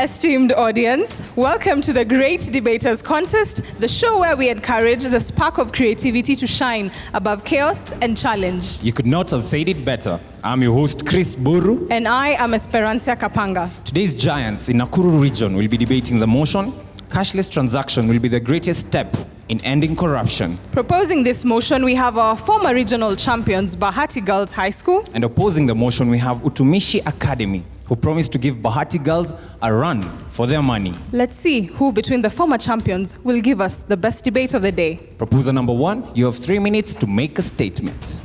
Esteemed audience, welcome to the Great Debaters Contest, the show where we encourage the spark of creativity to shine above chaos and challenge. You could not have said it better. I'm your host, Chris Buru. And I am Esperanza Kapanga. Today's giants in Nakuru region will be debating the motion, cashless transaction will be the greatest step in ending corruption. Proposing this motion, we have our former regional champions, Bahati Girls High School. And opposing the motion, we have Utumishi Academy, who promised to give Bahati girls a run for their money. Let's see who between the former champions will give us the best debate of the day. Proposer number 1, you have 3 minutes to make a statement.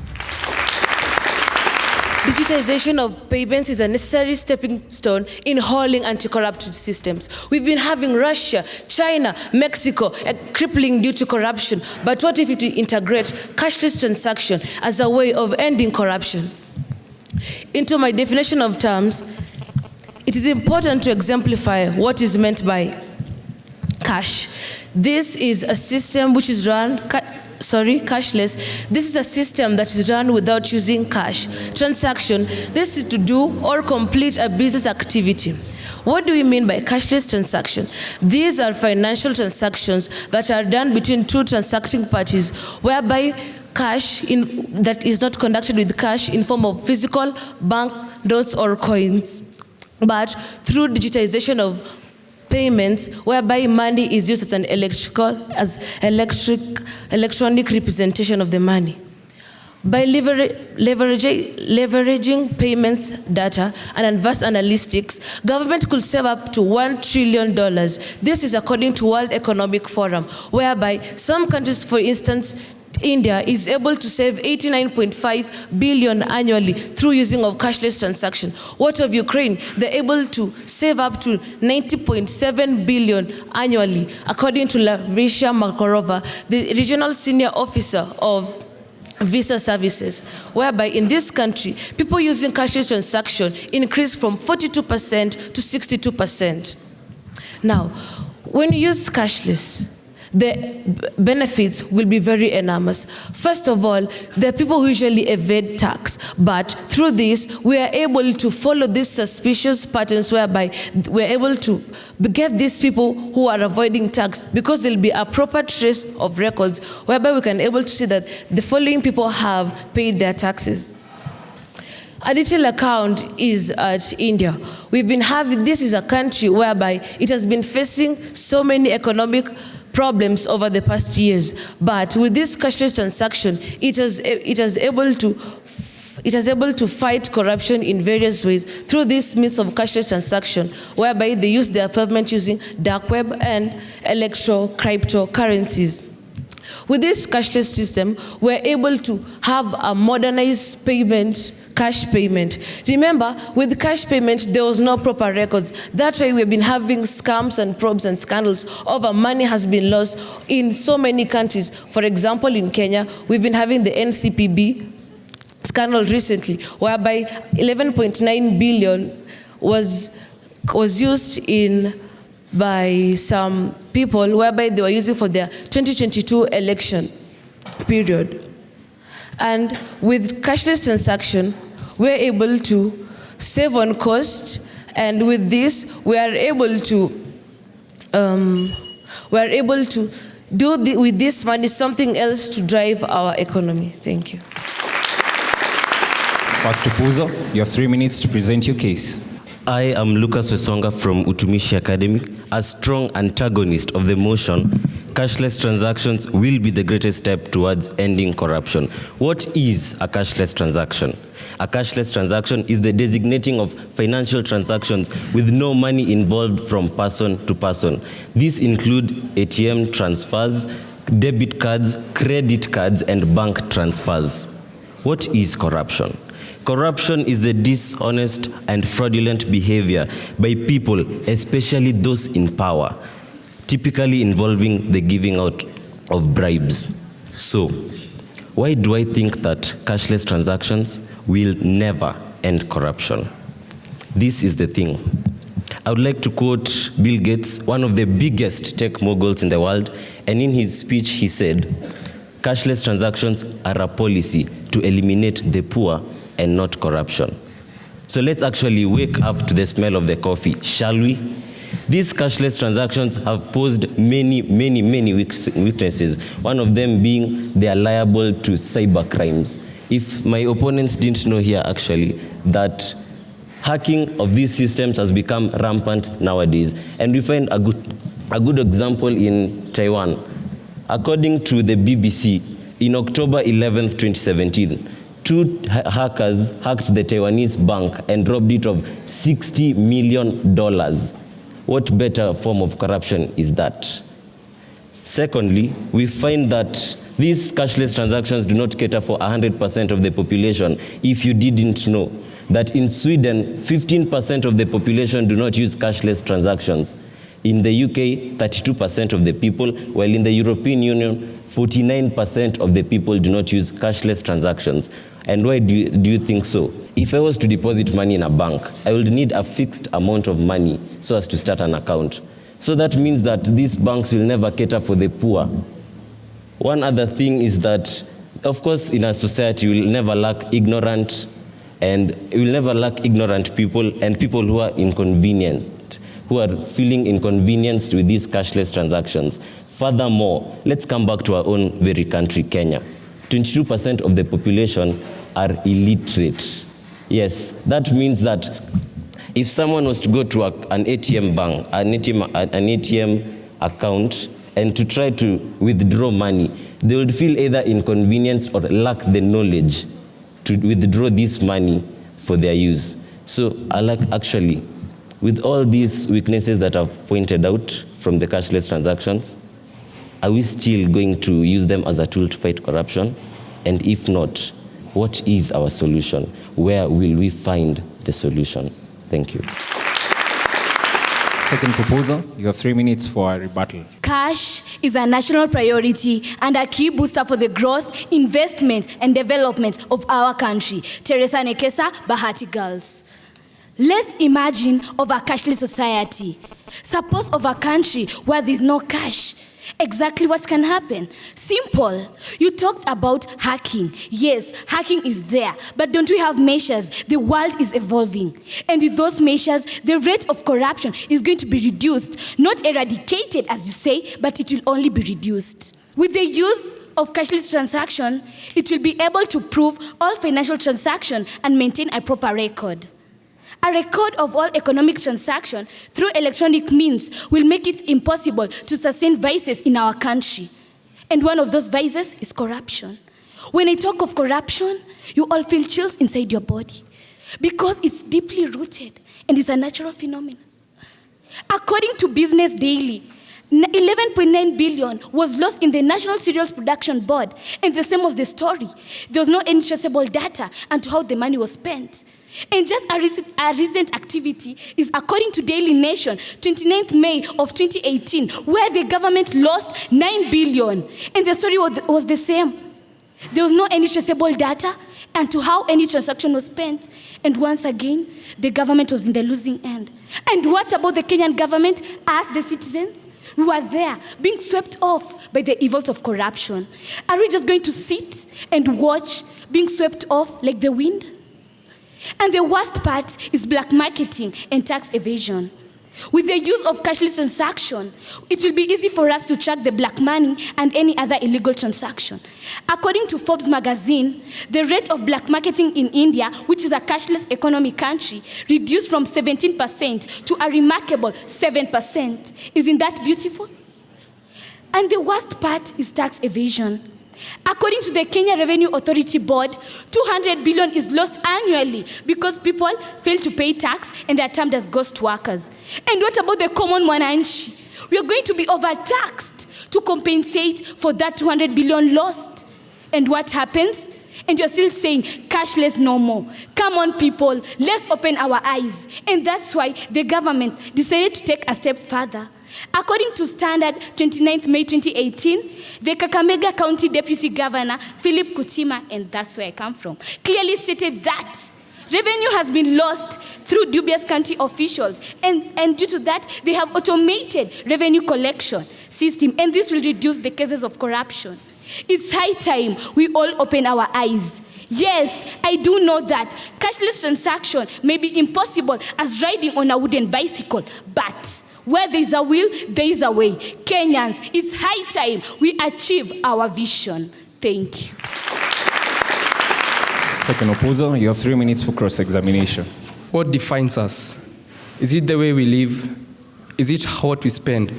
Digitization of payments is a necessary stepping stone in hauling anti-corrupt systems. We've been having Russia, China, Mexico crippling due to corruption. But what if we integrate cashless transaction as a way of ending corruption? Into my definition of terms, it is important to exemplify what is meant by cash. This is a system which is run cashless. This is a system that is run without using cash. Transaction, this is to do or complete a business activity. What do we mean by cashless transaction? These are financial transactions that are done between two transacting parties, whereby cash that is not conducted with cash in form of physical bank notes or coins, but through digitization of payments, whereby money is used as an electronic representation of the money. By leveraging payments data and advanced analytics, government could save up to $1 trillion. This is according to World Economic Forum, whereby some countries, for instance, India is able to save 89.5 billion annually through using of cashless transaction. What of Ukraine? They're able to save up to 90.7 billion annually, according to Larisha Makarova, the regional senior officer of visa services, whereby in this country, people using cashless transaction increased from 42% to 62%. Now, when you use cashless, the benefits will be very enormous. First of all, there are people who usually evade tax, but through this, we are able to follow these suspicious patterns whereby we're able to get these people who are avoiding tax, because there'll be a proper trace of records whereby we can able to see that the following people have paid their taxes. A detailed account is at India. This is a country whereby it has been facing so many economic problems over the past years, but with this cashless transaction, it is able to fight corruption in various ways through this means of cashless transaction, whereby they use their payment using dark web and cryptocurrencies. With this cashless system, we're able to have a modernized payment, cash payment. Remember, with cash payment, there was no proper records. That's why we've been having scams and probes and scandals over money has been lost in so many countries. For example, in Kenya, we've been having the NCPB scandal recently, whereby 11.9 billion was used by some people, whereby they were using for their 2022 election period. And with cashless transaction, we're able to save on cost, and with this, we are able to do with this money something else to drive our economy. Thank you. First opposer, you have 3 minutes to present your case. I am Lucas Wesonga from Utumishi Academy. A strong antagonist of the motion, cashless transactions will be the greatest step towards ending corruption. What is a cashless transaction? A cashless transaction is the designating of financial transactions with no money involved from person to person. These include ATM transfers, debit cards, credit cards, and bank transfers. What is corruption? Corruption is the dishonest and fraudulent behavior by people, especially those in power, typically involving the giving out of bribes. So, why do I think that cashless transactions will never end corruption? This is the thing. I would like to quote Bill Gates, one of the biggest tech moguls in the world, and in his speech he said, "Cashless transactions are a policy to eliminate the poor and not corruption." So let's actually wake up to the smell of the coffee, shall we? These cashless transactions have posed many weaknesses. One of them being they are liable to cyber crimes. If my opponents didn't know here actually that hacking of these systems has become rampant nowadays, and we find a good example in Taiwan. According to the BBC, in October 11th, 2017, 2 hackers hacked the Taiwanese bank and robbed it of $60 million. What better form of corruption is that? Secondly, we find that these cashless transactions do not cater for 100% of the population. If you didn't know that in Sweden, 15% of the population do not use cashless transactions. In the UK, 32% of the people, while in the European Union, 49% of the people do not use cashless transactions. And why do you think so? If I was to deposit money in a bank, I would need a fixed amount of money so as to start an account. So that means that these banks will never cater for the poor. One other thing is that, of course, in a society, we will never lack ignorant people and people who are inconvenient, who are feeling inconvenienced with these cashless transactions. Furthermore, let's come back to our own very country, Kenya. 22% of the population are illiterate. Yes, that means that if someone was to go to an ATM bank, an ATM account, and to try to withdraw money, they would feel either inconvenienced or lack the knowledge to withdraw this money for their use. So actually, with all these weaknesses that I've pointed out from the cashless transactions, are we still going to use them as a tool to fight corruption? And if not, what is our solution? Where will we find the solution? Thank you. Second proposal, you have 3 minutes for a rebuttal. Cash is a national priority and a key booster for the growth, investment, and development of our country. Teresa Nekesa, Bahati Girls. Let's imagine of a cashless society. Suppose of a country where there's no cash. Exactly what can happen? Simple. You talked about hacking. Yes, hacking is there. But don't we have measures? The world is evolving. And with those measures, the rate of corruption is going to be reduced. Not eradicated, as you say, but it will only be reduced. With the use of cashless transaction, it will be able to prove all financial transactions and maintain a proper record. A record of all economic transactions through electronic means will make it impossible to sustain vices in our country. And one of those vices is corruption. When I talk of corruption, you all feel chills inside your body because it's deeply rooted and is a natural phenomenon. According to Business Daily, 11.9 billion was lost in the National Cereals Production Board, and the same was the story. There was no any traceable data into how the money was spent. And just a recent activity is according to Daily Nation, 29th May of 2018, where the government lost 9 billion. And the story was the same. There was no any traceable data and to how any transaction was spent. And once again, the government was in the losing end. And what about the Kenyan government as the citizens? We were there, being swept off by the evils of corruption. Are we just going to sit and watch being swept off like the wind? And the worst part is black marketing and tax evasion. With the use of cashless transaction, it will be easy for us to track the black money and any other illegal transaction. According to Forbes magazine, the rate of black marketing in India, which is a cashless economy country, reduced from 17% to a remarkable 7%. Isn't that beautiful? And the worst part is tax evasion. According to the Kenya Revenue Authority Board, 200 billion is lost annually because people fail to pay tax and they are termed as ghost workers. And what about the common mwananchi? We are going to be overtaxed to compensate for that 200 billion lost. And what happens? And you're still saying cashless no more. Come on, people, let's open our eyes. And that's why the government decided to take a step further. According to Standard 29th May 2018, the Kakamega County Deputy Governor, Philip Kutima, and that's where I come from, clearly stated that revenue has been lost through dubious county officials. And due to that, they have automated revenue collection system, and this will reduce the cases of corruption. It's high time we all open our eyes. Yes, I do know that cashless transaction may be impossible as riding on a wooden bicycle, but where there is a will, there is a way. Kenyans, it's high time we achieve our vision. Thank you. Second opposer, you have 3 minutes for cross-examination. What defines us? Is it the way we live? Is it what we spend?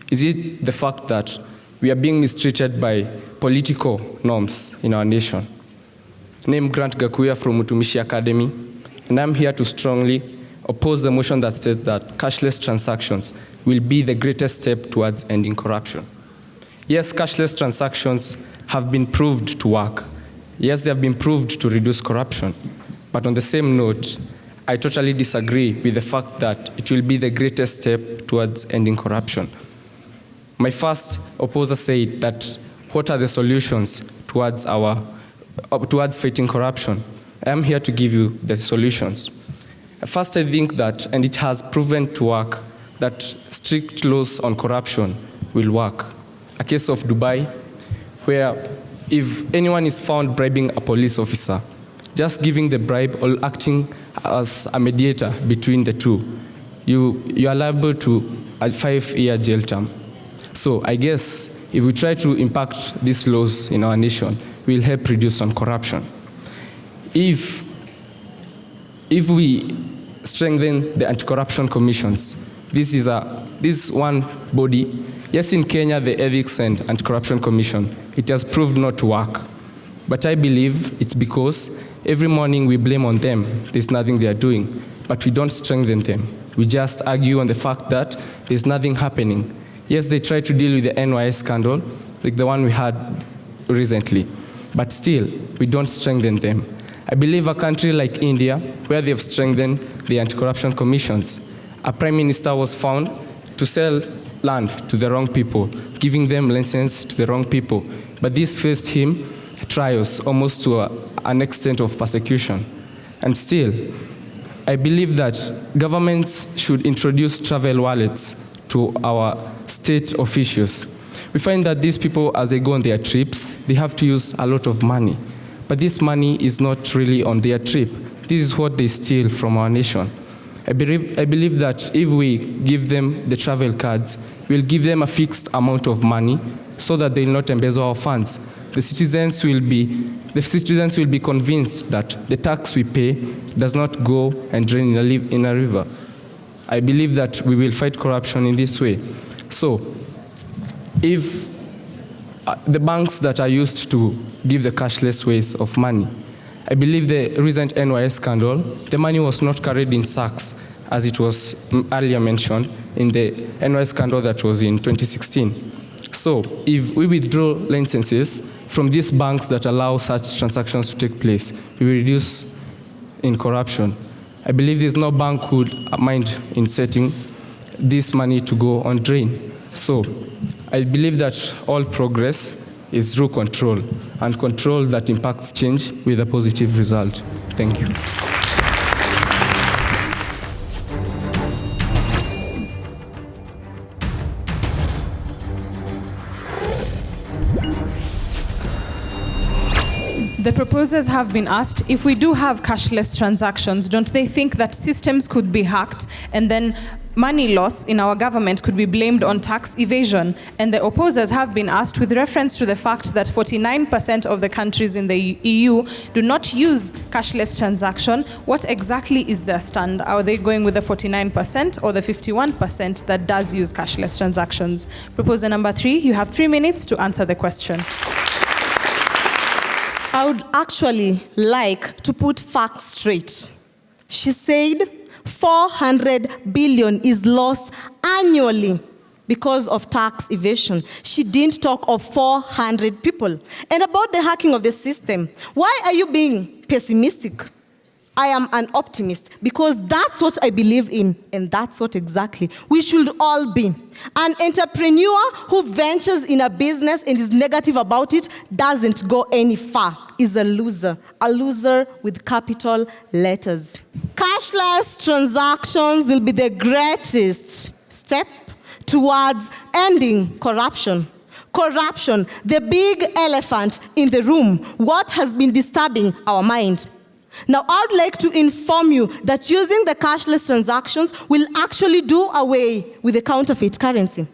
Is it the fact that we are being mistreated by political norms in our nation? Name Grant Gakuya from Utumishi Academy, and I'm here to strongly oppose the motion that states that cashless transactions will be the greatest step towards ending corruption. Yes, cashless transactions have been proved to work. Yes, they have been proved to reduce corruption. But on the same note, I totally disagree with the fact that it will be the greatest step towards ending corruption. My first opposer said that what are the solutions towards fighting corruption? I am here to give you the solutions. First, I think that, and it has proven to work, that strict laws on corruption will work. A case of Dubai, where if anyone is found bribing a police officer, just giving the bribe or acting as a mediator between the two, you are liable to a 5-year jail term. So I guess if we try to impact these laws in our nation, we'll help reduce on corruption. If we strengthen the anti-corruption commissions, this is one body. Yes, in Kenya, the Ethics and Anti-Corruption Commission, it has proved not to work. But I believe it's because every morning we blame on them. There's nothing they are doing. But we don't strengthen them. We just argue on the fact that there's nothing happening. Yes, they try to deal with the NYS scandal, like the one we had recently. But still, we don't strengthen them. I believe a country like India, where they have strengthened the anti-corruption commissions, a prime minister was found to sell land to the wrong people, giving them license to the wrong people. But this faced him trials almost to an extent of persecution. And still, I believe that governments should introduce travel wallets to our state officials. We find that these people, as they go on their trips, they have to use a lot of money. But this money is not really on their trip. This is what they steal from our nation. I believe that if we give them the travel cards, we'll give them a fixed amount of money so that they'll not embezzle our funds. The citizens will be convinced that the tax we pay does not go and drain in a river. I believe that we will fight corruption in this way. So, if the banks that are used to give the cashless ways of money, I believe the recent NYS scandal, the money was not carried in sacks, as it was earlier mentioned in the NYS scandal that was in 2016. So, if we withdraw licenses from these banks that allow such transactions to take place, we will reduce in corruption. I believe there's no bank who would mind in setting this money to go on drain. So, I believe that all progress is through control, and control that impacts change with a positive result. Thank you. The proposers have been asked, if we do have cashless transactions, don't they think that systems could be hacked and then money loss in our government could be blamed on tax evasion? And the opposers have been asked, with reference to the fact that 49% of the countries in the EU do not use cashless transaction, what exactly is their stand? Are they going with the 49% or the 51% that does use cashless transactions? Proposer number 3, you have 3 minutes to answer the question. I would actually like to put facts straight. She said 400 billion is lost annually because of tax evasion. She didn't talk of 400 people. And about the hacking of the system, why are you being pessimistic? I am an optimist because that's what I believe in, and that's what exactly we should all be. An entrepreneur who ventures in a business and is negative about it doesn't go any far, is a loser with capital letters. Cashless transactions will be the greatest step towards ending corruption. Corruption, the big elephant in the room, what has been disturbing our mind. Now, I would like to inform you that using the cashless transactions will actually do away with the counterfeit currency.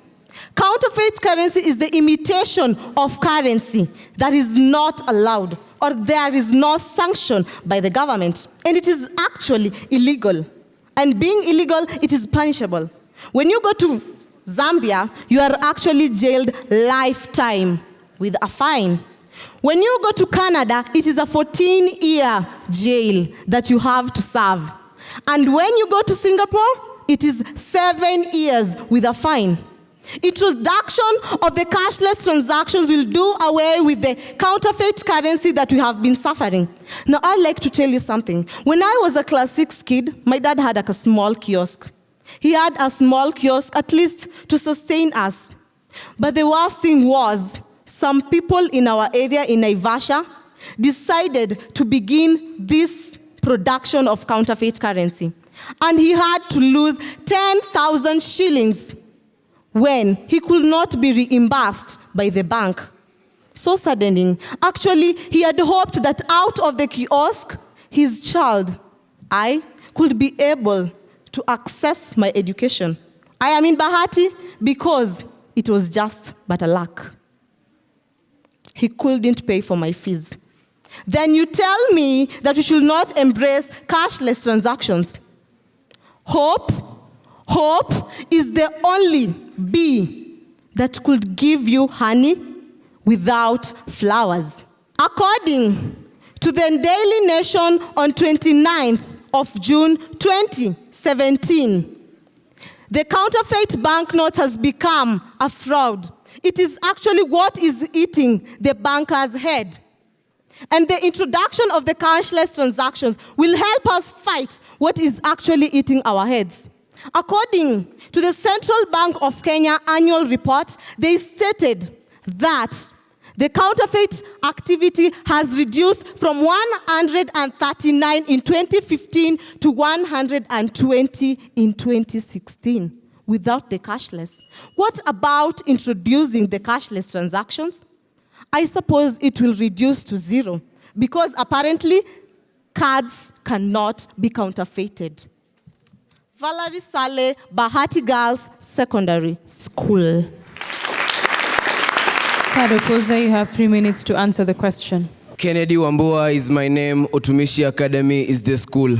Counterfeit currency is the imitation of currency that is not allowed, or there is no sanction by the government, and it is actually illegal. And being illegal, it is punishable. When you go to Zambia, you are actually jailed lifetime with a fine. When you go to Canada, it is a 14-year jail that you have to serve. And when you go to Singapore, it is 7 years with a fine. Introduction of the cashless transactions will do away with the counterfeit currency that we have been suffering. Now, I'd like to tell you something. When I was a class 6 kid, my dad had a small kiosk. He had a small kiosk, at least to sustain us. But the worst thing was, some people in our area in Naivasha decided to begin this production of counterfeit currency. And he had to lose 10,000 shillings when he could not be reimbursed by the bank. So saddening. Actually, he had hoped that out of the kiosk, his child, I, could be able to access my education. I am in Bahati because it was just but a luck. He couldn't pay for my fees. Then you tell me that we should not embrace cashless transactions. Hope is the only bee that could give you honey without flowers. According to the Daily Nation on 29th of June 2017, the counterfeit banknote has become a fraud. It is actually what is eating the banker's head. And the introduction of the cashless transactions will help us fight what is actually eating our heads. According to the Central Bank of Kenya annual report, they stated that the counterfeit activity has reduced from 139 in 2015 to 120 in 2016 without the cashless. What about introducing the cashless transactions? I suppose it will reduce to zero because apparently cards cannot be counterfeited. Valerie Saleh, Bahati Girls Secondary School. Kadokoza, you have 3 minutes to answer the question. Kennedy Wambua is my name. Utumishi Academy is the school.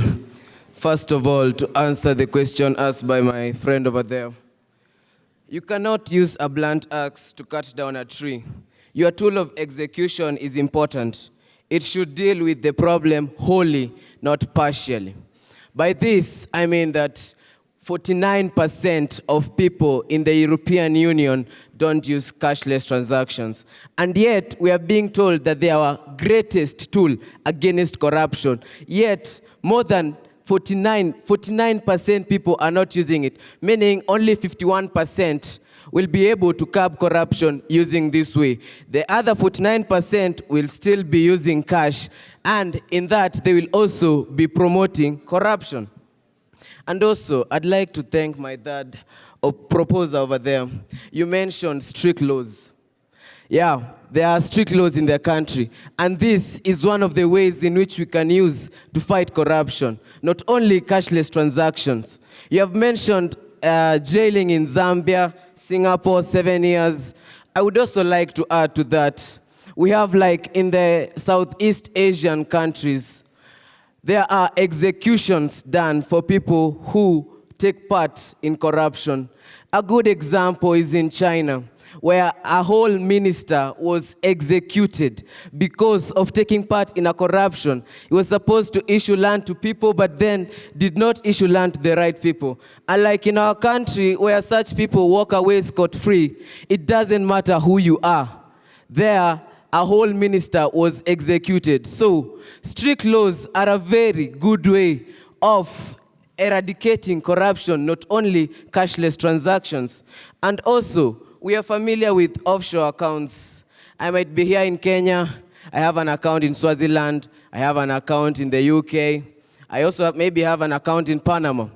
First of all, to answer the question asked by my friend over there. You cannot use a blunt axe to cut down a tree. Your tool of execution is important. It should deal with the problem wholly, not partially. By this, I mean that 49% of people in the European Union don't use cashless transactions. And yet, we are being told that they are our greatest tool against corruption. Yet, more than 49% people are not using it, meaning only 51% will be able to curb corruption using this way. The other 49% will still be using cash, and in that, they will also be promoting corruption. And also, I'd like to thank my dad, a proposer over there. You mentioned strict laws. Yeah, there are strict laws in the country, and this is one of the ways in which we can use to fight corruption, not only cashless transactions. You have mentioned jailing in Zambia, Singapore, 7 years. I would also like to add to that. We have, like, in the Southeast Asian countries, there are executions done for people who take part in corruption. A good example is in China, where a whole minister was executed because of taking part in a corruption. He was supposed to issue land to people, but then did not issue land to the right people. Unlike in our country, where such people walk away scot-free, it doesn't matter who you are. There, a whole minister was executed. So, strict laws are a very good way of eradicating corruption, not only cashless transactions. And also, we are familiar with offshore accounts. I might be here in Kenya. I have an account in Swaziland. I have an account in the UK. I also maybe have an account in Panama.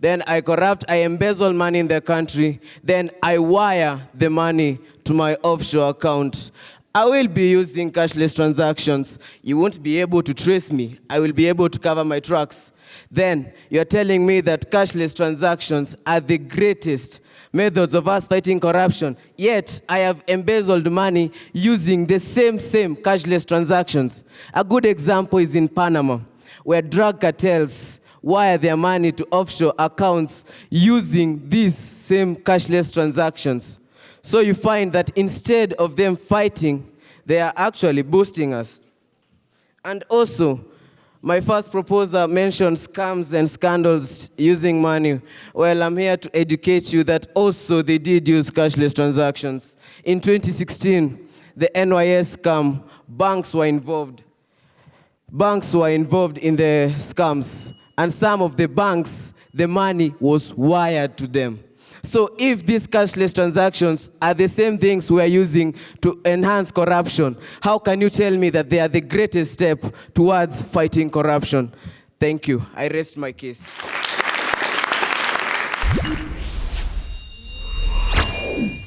then I corrupt, I embezzle money in the country, then I wire the money to my offshore account. I will be using cashless transactions. You won't be able to trace me. I will be able to cover my tracks. Then you're telling me that cashless transactions are the greatest methods of us fighting corruption. Yet I have embezzled money using the same cashless transactions. A good example is in Panama, where drug cartels wire their money to offshore accounts using these same cashless transactions. So you find that instead of them fighting, they are actually boosting us. And also, my first proposal mentions scams and scandals using money. Well, I'm here to educate you that also they did use cashless transactions. In 2016, the NYS scam, banks were involved. Banks were involved in the scams. And some of the banks, the money was wired to them. So if these cashless transactions are the same things we are using to enhance corruption, how can you tell me that they are the greatest step towards fighting corruption? Thank you. I rest my case.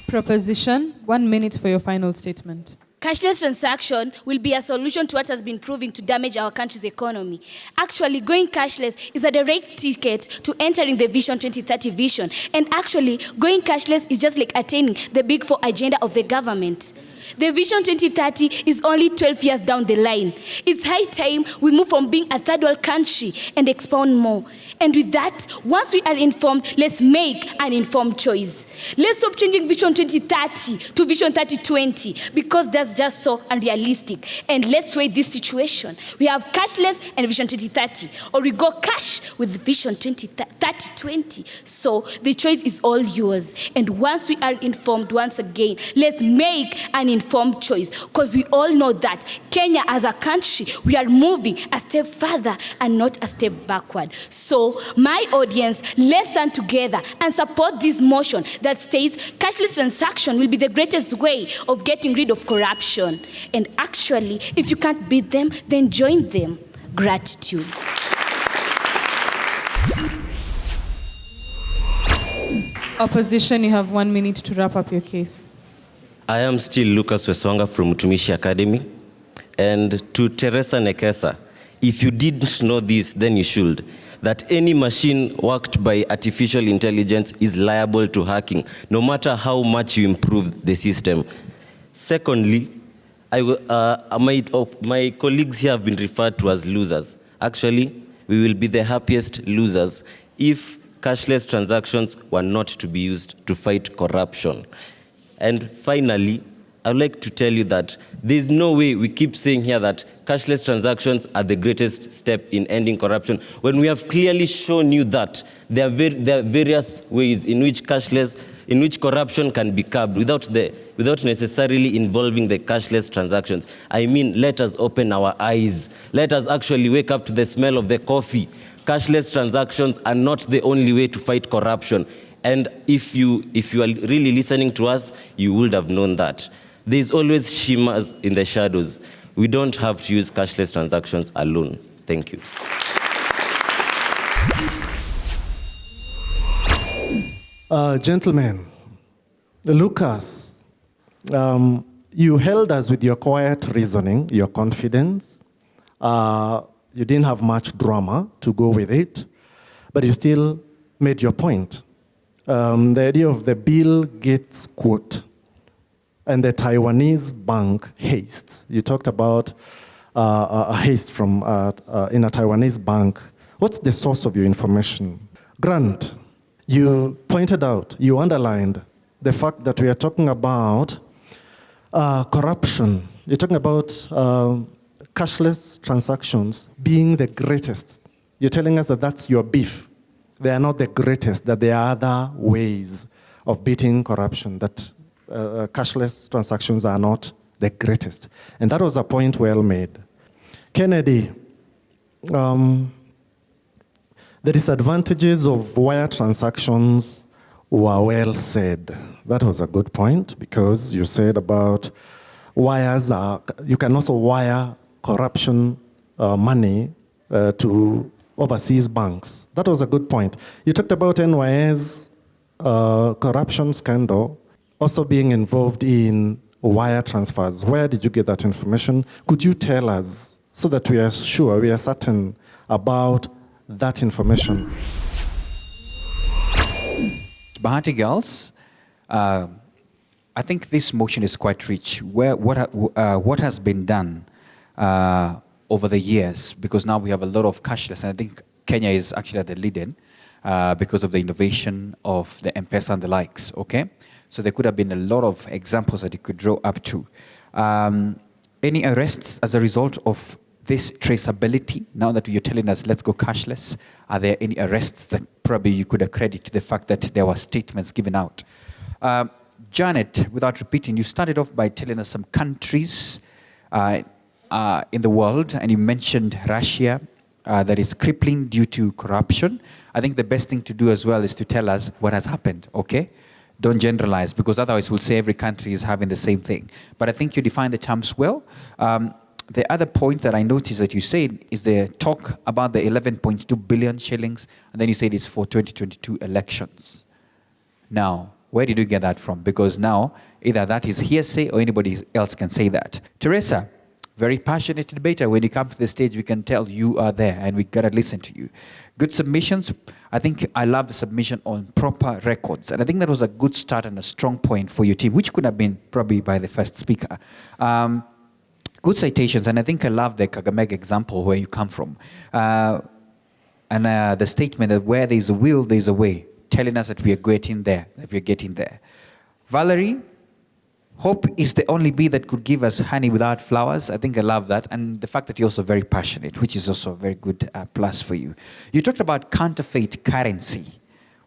Proposition, 1 minute for your final statement. Cashless transaction will be a solution to what has been proving to damage our country's economy. Actually, going cashless is a direct ticket to entering the Vision 2030 vision. And actually, going cashless is just like attaining the Big Four agenda of the government. The Vision 2030 is only 12 years down the line. It's high time we move from being a third world country and expound more. And with that, once we are informed, let's make an informed choice. Let's stop changing Vision 2030 to Vision 3020 because that's just so unrealistic. And let's weigh this situation. We have cashless and Vision 2030, or we go cash with Vision 3020. So the choice is all yours. And once we are informed, once again, let's make an informed choice, because we all know that Kenya as a country, we are moving a step further and not a step backward. So my audience, let's stand together and support this motion that states cashless transaction will be the greatest way of getting rid of corruption. And actually, if you can't beat them, then join them. Gratitude. Opposition, you have 1 minute to wrap up your case. I am still Lucas Wesonga from Utumishi Academy. And to Teresa Nekesa, if you didn't know this, then you should. That any machine worked by artificial intelligence is liable to hacking, no matter how much you improve the system. Secondly, my colleagues here have been referred to as losers. Actually, we will be the happiest losers if cashless transactions were not to be used to fight corruption. And finally, I would like to tell you that there's no way we keep saying here that cashless transactions are the greatest step in ending corruption when we have clearly shown you that there are various ways in which corruption can be curbed without necessarily involving the cashless transactions. I mean, let us open our eyes. Let us actually wake up to the smell of the coffee. Cashless transactions are not the only way to fight corruption. And if you are really listening to us, you would have known that. There's always shimmers in the shadows. We don't have to use cashless transactions alone. Thank you. Gentlemen, Lucas, you held us with your quiet reasoning, your confidence. You didn't have much drama to go with it, but you still made your point. The idea of the Bill Gates quote and the Taiwanese bank haste. You talked about a haste from in a Taiwanese bank. What's the source of your information? Grant, you pointed out, you underlined the fact that we are talking about corruption. You're talking about cashless transactions being the greatest. You're telling us that that's your beef. They are not the greatest, that there are other ways of beating corruption, that cashless transactions are not the greatest. And that was a point well made. Kennedy, the disadvantages of wire transactions were well said. That was a good point, because you said about you can also wire corruption money to overseas banks. That was a good point. You talked about NYS corruption scandal also being involved in wire transfers. Where did you get that information? Could you tell us so that we are sure, we are certain about that information? Bahati girls, I think this motion is quite rich. What has been done over the years, because now we have a lot of cashless, and I think Kenya is actually at the lead in because of the innovation of the M-Pesa and the likes, okay? So there could have been a lot of examples that you could draw up to. Any arrests as a result of this traceability, now that you're telling us let's go cashless? Are there any arrests that probably you could accredit to the fact that there were statements given out? Janet, without repeating, you started off by telling us some countries in the world, and you mentioned Russia that is crippling due to corruption. I think the best thing to do as well is to tell us what has happened, okay? Don't generalize, because otherwise we'll say every country is having the same thing. But I think you defined the terms well. The other point that I noticed that you said is the talk about the 11.2 billion shillings, and then you said it's for 2022 elections. Now, where did you get that from? Because now, either that is hearsay or anybody else can say that. Teresa, very passionate debater. When you come to the stage, we can tell you are there, and we gotta listen to you. Good submissions. I think I love the submission on proper records, and I think that was a good start and a strong point for your team, which could have been probably by the first speaker. Good citations, and I think I love the Kakamega example where you come from. And the statement that where there's a will, there's a way, telling us that we are getting there, that we are getting there. Valerie, hope is the only bee that could give us honey without flowers. I think I love that. And the fact that you're also very passionate, which is also a very good plus for you. You talked about counterfeit currency.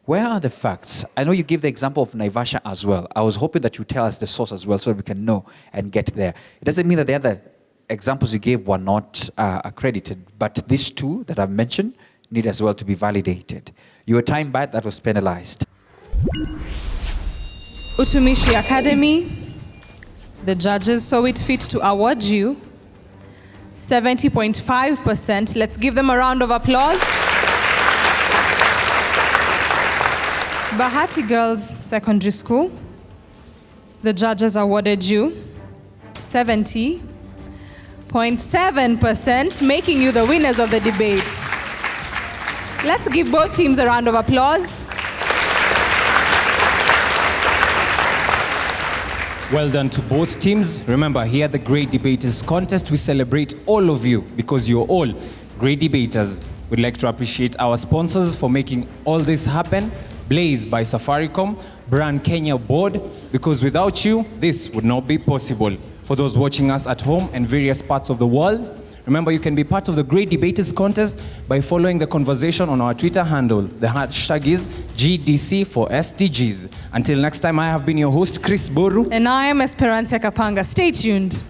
Where are the facts? I know you give the example of Naivasha as well. I was hoping that you tell us the source as well so we can know and get there. It doesn't mean that the other examples you gave were not accredited, but these two that I've mentioned need as well to be validated. Your time back, that was penalized. Utumishi Academy, the judges saw it fit to award you 70.5%. Let's give them a round of applause. Bahati Girls Secondary School, the judges awarded you 70.7%, making you the winners of the debate. Let's give both teams a round of applause. Well done to both teams. Remember, here at the Great Debaters Contest, we celebrate all of you because you're all great debaters. We'd like to appreciate our sponsors for making all this happen. Blaze by Safaricom, Brand Kenya Board, because without you, this would not be possible. For those watching us at home and various parts of the world, remember you can be part of the Great Debaters Contest by following the conversation on our Twitter handle. The hashtag is GDC for SDGs. Until next time, I have been your host, Chris Boru. And I am Esperanza Kapanga. Stay tuned.